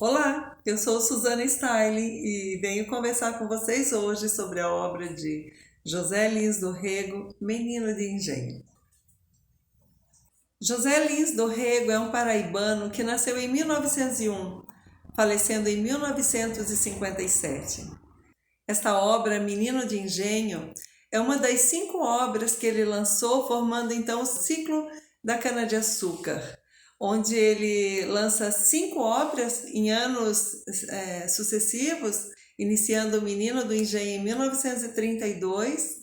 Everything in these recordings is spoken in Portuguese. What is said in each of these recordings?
Olá, eu sou Suzana Style e venho conversar com vocês hoje sobre a obra de José Lins do Rego, Menino de Engenho. José Lins do Rego é um paraibano que nasceu em 1901, falecendo em 1957. Esta obra, Menino de Engenho, é uma das 5 obras que ele lançou, formando então o ciclo da cana-de-açúcar, onde ele lança 5 obras em anos sucessivos, iniciando o Menino do Engenho em 1932,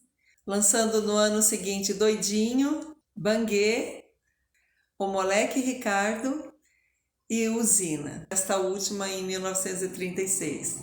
lançando no ano seguinte Doidinho, Banguê, O Moleque Ricardo e Usina, esta última em 1936.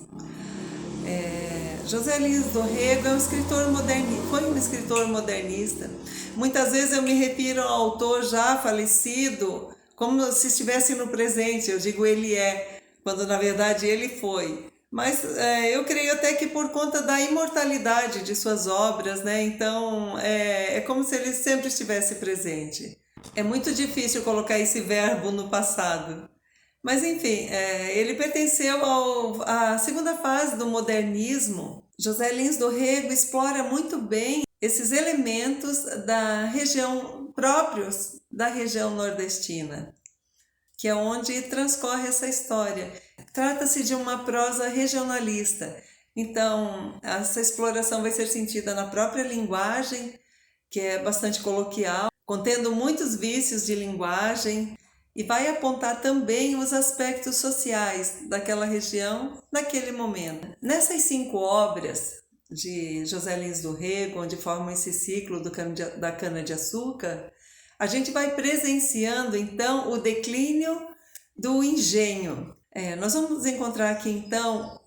José Lins do Rego é um escritor modernista, foi um escritor modernista. Muitas vezes eu me refiro ao autor já falecido como se estivesse no presente. Eu digo ele é, quando na verdade ele foi. Mas eu creio até que por conta da imortalidade de suas obras, né? Então é como se ele sempre estivesse presente. É muito difícil colocar esse verbo no passado. Mas enfim, ele pertenceu à segunda fase do modernismo. José Lins do Rego explora muito bem esses elementos da região próprios da região nordestina, que é onde transcorre essa história. Trata-se de uma prosa regionalista. Então, essa exploração vai ser sentida na própria linguagem, que é bastante coloquial, contendo muitos vícios de linguagem, e vai apontar também os aspectos sociais daquela região naquele momento. Nessas 5 obras de José Lins do Rego, onde formam esse ciclo da cana-de-açúcar, a gente vai presenciando então o declínio do engenho. Nós vamos encontrar aqui então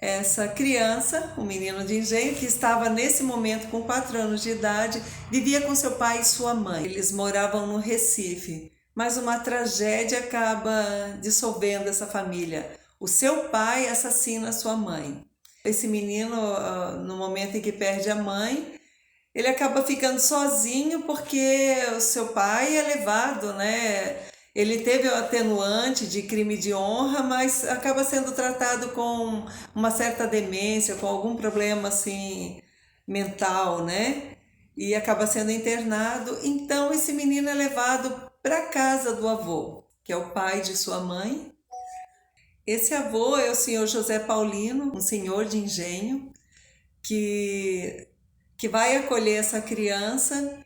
essa criança, um menino de engenho, que estava nesse momento com 4 anos de idade, vivia com seu pai e sua mãe. Eles moravam no Recife, mas uma tragédia acaba dissolvendo essa família. O seu pai assassina sua mãe. Esse menino, no momento em que perde a mãe, ele acaba ficando sozinho porque o seu pai é levado, né? Ele teve o atenuante de crime de honra, mas acaba sendo tratado com uma certa demência, com algum problema assim mental, né? E acaba sendo internado. Então esse menino é levado para casa do avô, que é o pai de sua mãe. Esse avô é o senhor José Paulino, um senhor de engenho, que, que vai acolher essa criança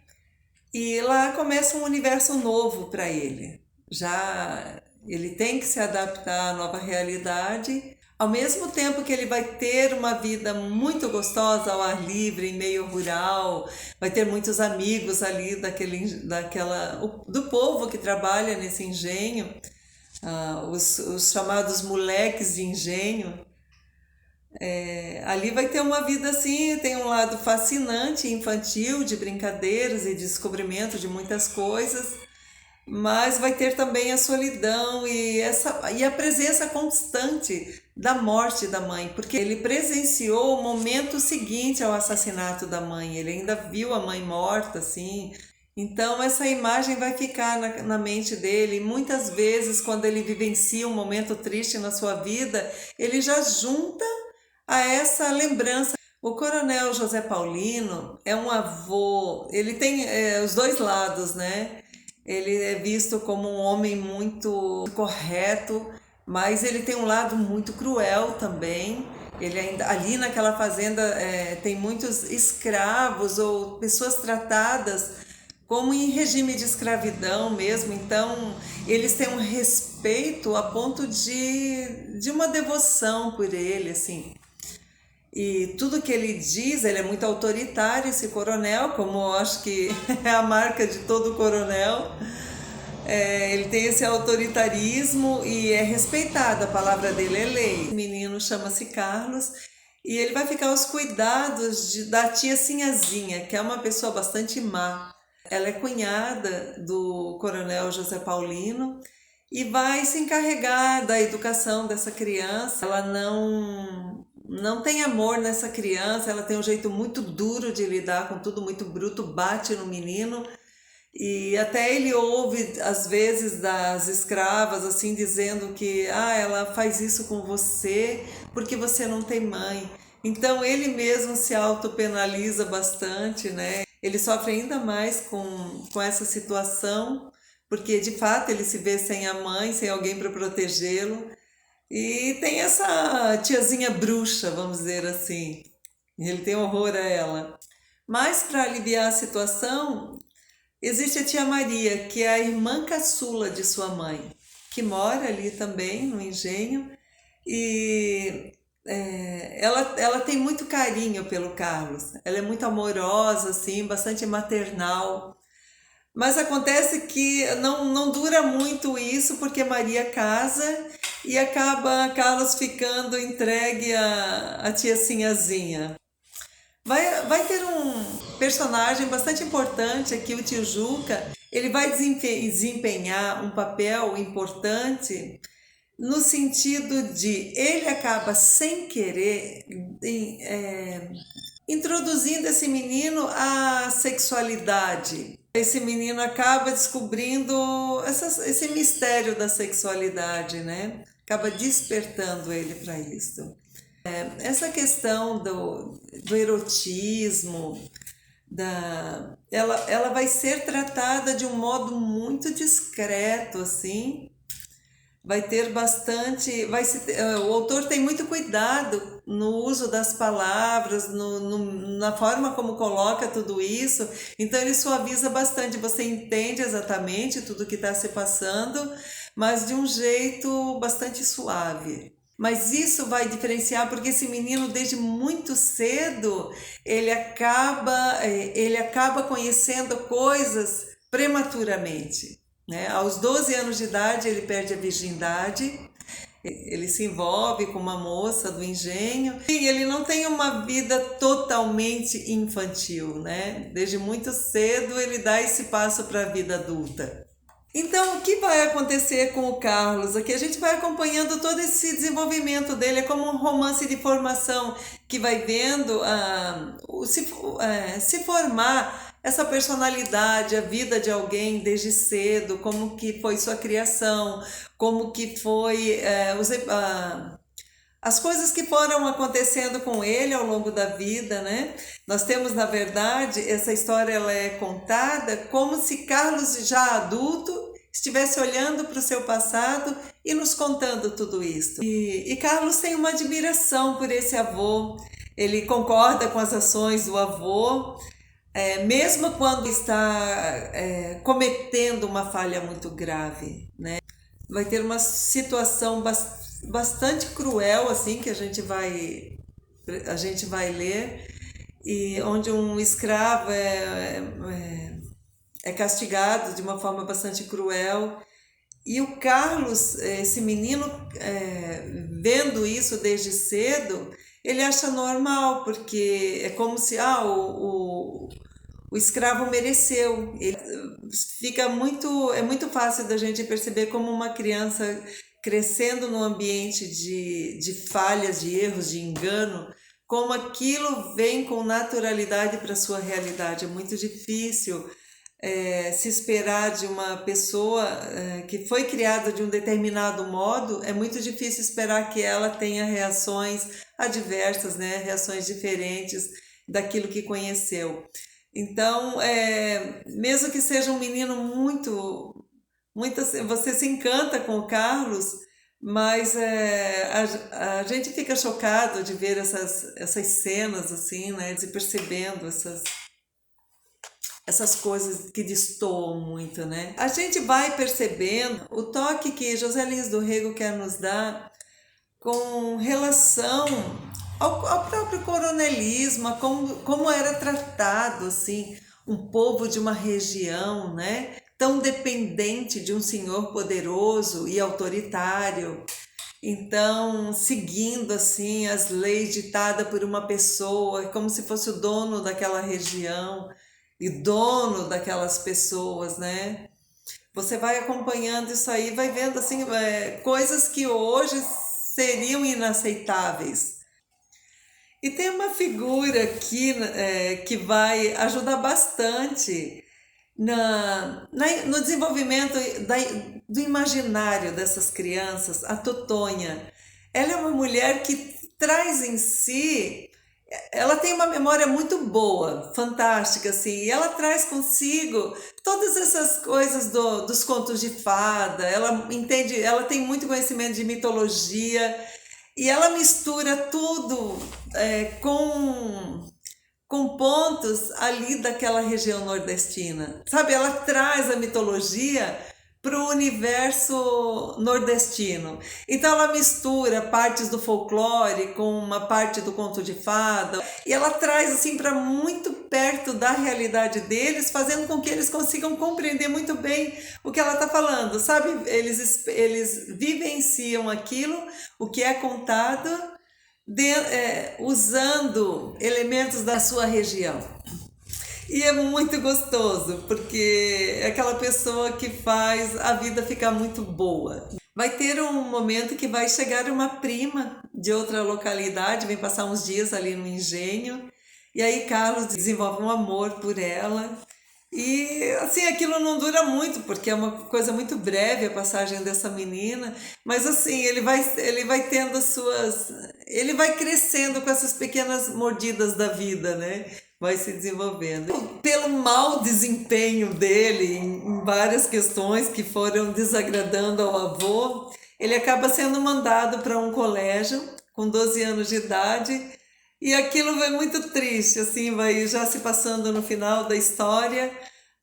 e lá começa um universo novo para ele. Já ele tem que se adaptar à nova realidade, ao mesmo tempo que ele vai ter uma vida muito gostosa ao ar livre, em meio rural, vai ter muitos amigos ali do povo que trabalha nesse engenho, os chamados moleques de engenho. Ali vai ter uma vida assim, tem um lado fascinante, infantil, de brincadeiras e descobrimento de muitas coisas, mas vai ter também a solidão e a presença constante da morte da mãe, porque ele presenciou o momento seguinte ao assassinato da mãe, ele ainda viu a mãe morta, assim. Então essa imagem vai ficar na mente dele. E muitas vezes, quando ele vivencia um momento triste na sua vida, ele já junta a essa lembrança. O coronel José Paulino é um avô, ele tem os dois lados, né? Ele é visto como um homem muito correto, mas ele tem um lado muito cruel também. Ele ainda ali naquela fazenda tem muitos escravos ou pessoas tratadas como em regime de escravidão mesmo. Então eles têm um respeito a ponto de uma devoção por ele, assim. E tudo que ele diz, ele é muito autoritário, esse coronel, como eu acho que é a marca de todo coronel. Ele tem esse autoritarismo e é respeitado, a palavra dele é lei. O menino chama-se Carlos e ele vai ficar aos cuidados da tia Sinhazinha, que é uma pessoa bastante má. Ela é cunhada do coronel José Paulino e vai se encarregar da educação dessa criança. Ela não tem amor nessa criança, ela tem um jeito muito duro de lidar com tudo, muito bruto, bate no menino. E até ele ouve, às vezes, das escravas, assim, dizendo que ela faz isso com você porque você não tem mãe. Então ele mesmo se autopenaliza bastante, né? Ele sofre ainda mais com essa situação, porque de fato ele se vê sem a mãe, sem alguém para protegê-lo. E tem essa tiazinha bruxa, vamos dizer assim. Ele tem horror a ela. Mas para aliviar a situação, existe a tia Maria, que é a irmã caçula de sua mãe, que mora ali também no engenho, e ela tem muito carinho pelo Carlos. Ela é muito amorosa, assim, bastante maternal. Mas acontece que não dura muito isso, porque Maria casa e acaba Carlos ficando entregue à tia Sinhazinha. Vai ter um personagem bastante importante aqui, o tio Juca. Ele vai desempenhar um papel importante no sentido de ele acaba sem querer introduzindo esse menino à sexualidade. Esse menino acaba descobrindo esse mistério da sexualidade, né? Acaba despertando ele para isso. Essa questão do erotismo, ela vai ser tratada de um modo muito discreto, assim. Vai ter bastante. O autor tem muito cuidado no uso das palavras, na forma como coloca tudo isso. Então ele suaviza bastante. Você entende exatamente tudo que está se passando, mas de um jeito bastante suave. Mas isso vai diferenciar porque esse menino, desde muito cedo, ele acaba conhecendo coisas prematuramente, né? Aos 12 anos de idade, ele perde a virgindade, ele se envolve com uma moça do engenho e ele não tem uma vida totalmente infantil, né? Desde muito cedo, ele dá esse passo para a vida adulta. Então, o que vai acontecer com o Carlos? Aqui a gente vai acompanhando todo esse desenvolvimento dele, é como um romance de formação que vai vendo se formar essa personalidade, a vida de alguém desde cedo, como que foi sua criação, como que foi as coisas que foram acontecendo com ele ao longo da vida, né? Nós temos, na verdade, essa história ela é contada como se Carlos, já adulto, estivesse olhando para o seu passado e nos contando tudo isso. E Carlos tem uma admiração por esse avô, ele concorda com as ações do avô, mesmo quando está cometendo uma falha muito grave, né? Vai ter uma situação bastante cruel, assim, que a gente vai ler, e onde um escravo é castigado de uma forma bastante cruel. E o Carlos, esse menino, vendo isso desde cedo, ele acha normal, porque é como se o escravo mereceu. É muito fácil da gente perceber como uma criança crescendo num ambiente de falhas, de erros, de engano, como aquilo vem com naturalidade para a sua realidade. É muito difícil se esperar de uma pessoa que foi criada de um determinado modo, é muito difícil esperar que ela tenha reações adversas, né? Reações diferentes daquilo que conheceu. Então, mesmo que seja um menino você se encanta com o Carlos, mas a gente fica chocado de ver essas cenas assim, né? De percebendo essas coisas que destoam muito, né? A gente vai percebendo o toque que José Lins do Rego quer nos dar com relação ao próprio coronelismo, a como era tratado assim, um povo de uma região, né? Tão dependente de um senhor poderoso e autoritário. Então, seguindo assim as leis ditadas por uma pessoa, como se fosse o dono daquela região e dono daquelas pessoas, né? Você vai acompanhando isso aí, vai vendo assim coisas que hoje seriam inaceitáveis. E tem uma figura aqui que vai ajudar bastante, no desenvolvimento do imaginário dessas crianças, a Totonha, ela é uma mulher que traz em si, ela tem uma memória muito boa, fantástica, assim, e ela traz consigo todas essas coisas dos contos de fada, ela entende, ela tem muito conhecimento de mitologia, e ela mistura tudo com pontos ali daquela região nordestina. Sabe, ela traz a mitologia para o universo nordestino. Então ela mistura partes do folclore com uma parte do conto de fada e ela traz assim para muito perto da realidade deles, fazendo com que eles consigam compreender muito bem o que ela está falando, sabe? Eles vivenciam aquilo, o que é contado, usando elementos da sua região. E é muito gostoso, porque é aquela pessoa que faz a vida ficar muito boa. Vai ter um momento que vai chegar uma prima de outra localidade, vem passar uns dias ali no engenho, e aí Carlos desenvolve um amor por ela. E assim, aquilo não dura muito, porque é uma coisa muito breve a passagem dessa menina, mas assim, ele vai tendo as suas. Ele vai crescendo com essas pequenas mordidas da vida, né? Vai se desenvolvendo. Pelo mau desempenho dele em várias questões que foram desagradando ao avô, ele acaba sendo mandado para um colégio com 12 anos de idade. E aquilo é muito triste, assim, vai já se passando no final da história,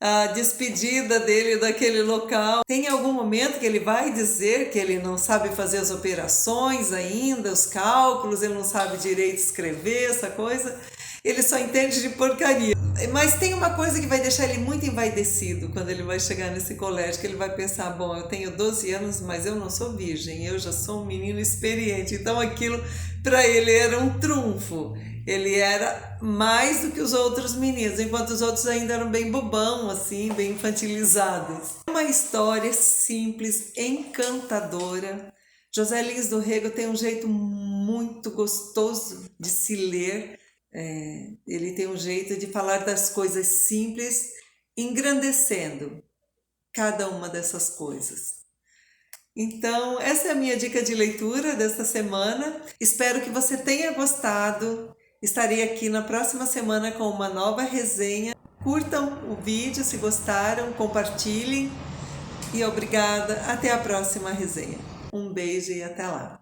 a despedida dele daquele local. Tem algum momento que ele vai dizer que ele não sabe fazer as operações ainda, os cálculos, ele não sabe direito escrever, essa coisa. Ele só entende de porcaria. Mas tem uma coisa que vai deixar ele muito envaidecido quando ele vai chegar nesse colégio, que ele vai pensar, bom, eu tenho 12 anos, mas eu não sou virgem, eu já sou um menino experiente. Então aquilo para ele era um trunfo. Ele era mais do que os outros meninos, enquanto os outros ainda eram bem bobão, assim, bem infantilizados. Uma história simples, encantadora. José Lins do Rego tem um jeito muito gostoso de se ler. Ele tem um jeito de falar das coisas simples, engrandecendo cada uma dessas coisas. Então, essa é a minha dica de leitura desta semana. Espero que você tenha gostado. Estarei aqui na próxima semana com uma nova resenha. Curtam o vídeo se gostaram, compartilhem e obrigada. Até a próxima resenha. Um beijo e até lá.